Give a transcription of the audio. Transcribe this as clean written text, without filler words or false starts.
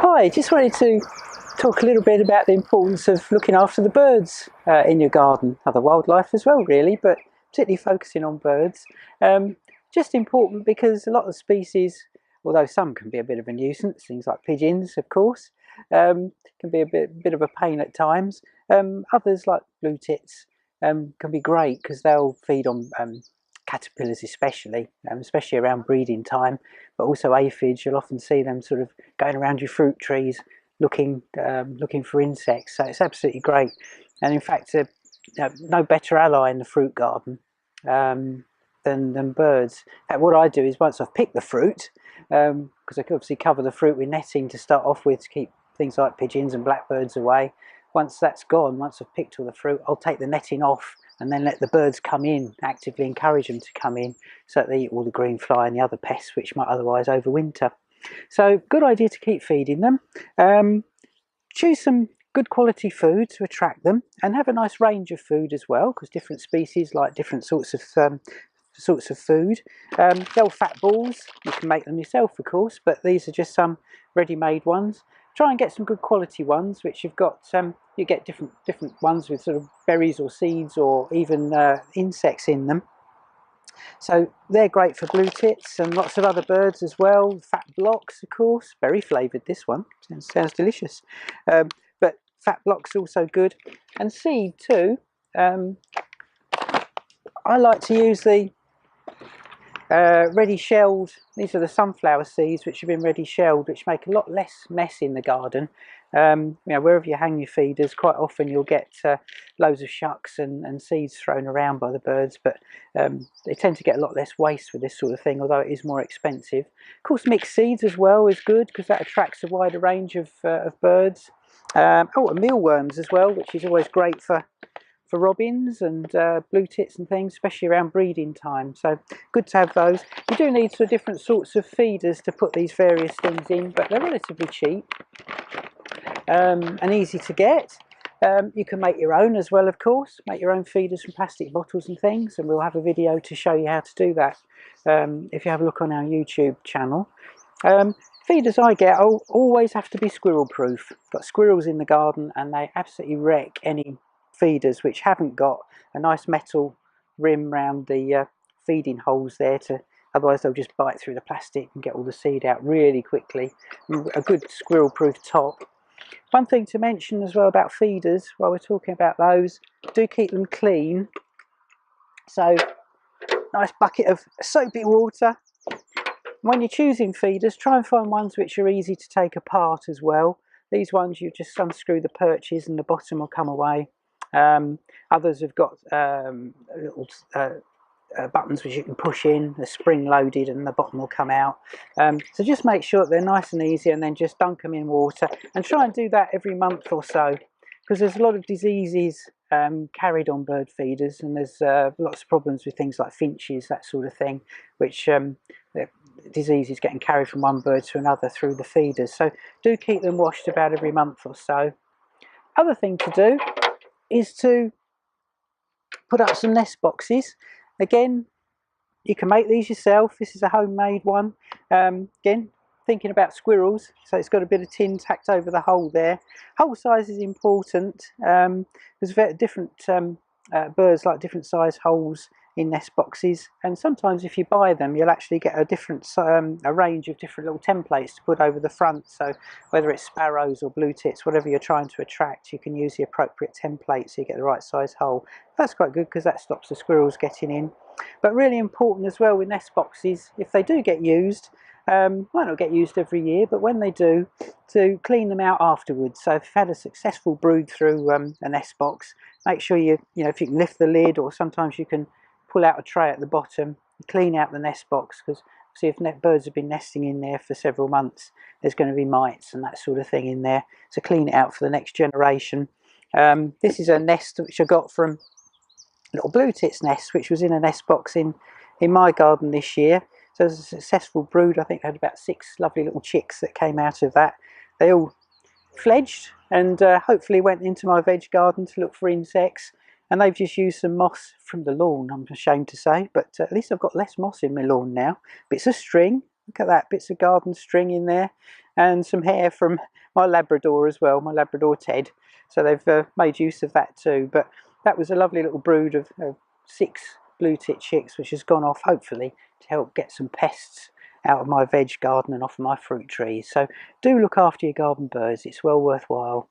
Hi, just wanted to talk a little bit about the importance of looking after the birds in your garden, other wildlife as well really, but particularly focusing on birds. Just important because a lot of species, although some can be a bit of a nuisance, things like pigeons of course, can be a bit of a pain at times. Others like blue tits can be great because they'll feed on caterpillars especially around breeding time, but also aphids. You'll often see them sort of going around your fruit trees looking for insects, so it's absolutely great. And in fact, no better ally in the fruit garden than birds. In fact, what I do is once I've picked the fruit, because I can obviously cover the fruit with netting to start off with to keep things like pigeons and blackbirds away. Once that's gone, once I've picked all the fruit, I'll take the netting off and then let the birds come in, actively encourage them to come in so that they eat all the green fly and the other pests which might otherwise overwinter. So good idea to keep feeding them. Choose some good quality food to attract them and have a nice range of food as well, because different species like different sorts of food. The old fat balls, you can make them yourself of course, but these are just some ready-made ones. Try and get some good quality ones which you've got, you get different ones with sort of berries or seeds or even insects in them. So they're great for blue tits and lots of other birds as well. Fat blocks, of course, berry flavoured this one, sounds delicious. But fat blocks also good. And seed too. I like to use the ready shelled, these are the sunflower seeds which have been ready shelled, which make a lot less mess in the garden. Wherever you hang your feeders, quite often you'll get loads of shucks and seeds thrown around by the birds, but they tend to get a lot less waste with this sort of thing, although it is more expensive. Of course, mixed seeds as well is good because that attracts a wider range of birds. And mealworms as well, which is always great for robins and blue tits and things, especially around breeding time, so good to have those. You do need sort of different sorts of feeders to put these various things in, but they're relatively cheap and easy to get. You can make your own as well, of course, make your own feeders from plastic bottles and things, and we'll have a video to show you how to do that if you have a look on our YouTube channel. Feeders I get always have to be squirrel proof. Got squirrels in the garden and they absolutely wreck any feeders which haven't got a nice metal rim round the feeding holes there, otherwise they'll just bite through the plastic and get all the seed out really quickly. A good squirrel proof top. One thing to mention as well about feeders while we're talking about those, do keep them clean. So nice bucket of soapy water. When you're choosing feeders, try and find ones which are easy to take apart as well. These ones you just unscrew the perches and the bottom will come away. Others have got little buttons which you can push in, they're spring loaded and the bottom will come out. So just make sure that they're nice and easy and then just dunk them in water and try and do that every month or so, because there's a lot of diseases carried on bird feeders, and there's lots of problems with things like finches, that sort of thing, which diseases getting carried from one bird to another through the feeders. So do keep them washed about every month or so. Other thing to do is to put up some nest boxes. Again, you can make these yourself. This is a homemade one. Again, thinking about squirrels, so it's got a bit of tin tacked over the hole there. Hole size is important. There's different birds like different size holes in nest boxes, and sometimes if you buy them you'll actually get a range of different little templates to put over the front, so whether it's sparrows or blue tits, whatever you're trying to attract, you can use the appropriate template so you get the right size hole. That's quite good because that stops the squirrels getting in. But really important as well with nest boxes, if they do get used, might not get used every year, but when they do, to clean them out afterwards. So if you've had a successful brood through a nest box, make sure if you can lift the lid, or sometimes you can pull out a tray at the bottom, clean out the nest box, because see, if birds have been nesting in there for several months, there's going to be mites and that sort of thing in there, so clean it out for the next generation. This is a nest which I got from little blue tits nest, which was in a nest box in my garden this year. So it was a successful brood. I think I had about 6 lovely little chicks that came out of that. They all fledged and hopefully went into my veg garden to look for insects, and they've just used some moss from the lawn, I'm ashamed to say, but at least I've got less moss in my lawn now. Bits of string, look at that, bits of garden string in there, and some hair from my Labrador as well, my Labrador Ted. So they've made use of that too. But that was a lovely little brood of 6 blue tit chicks, which has gone off hopefully to help get some pests out of my veg garden and off of my fruit trees. So do look after your garden birds, it's well worthwhile.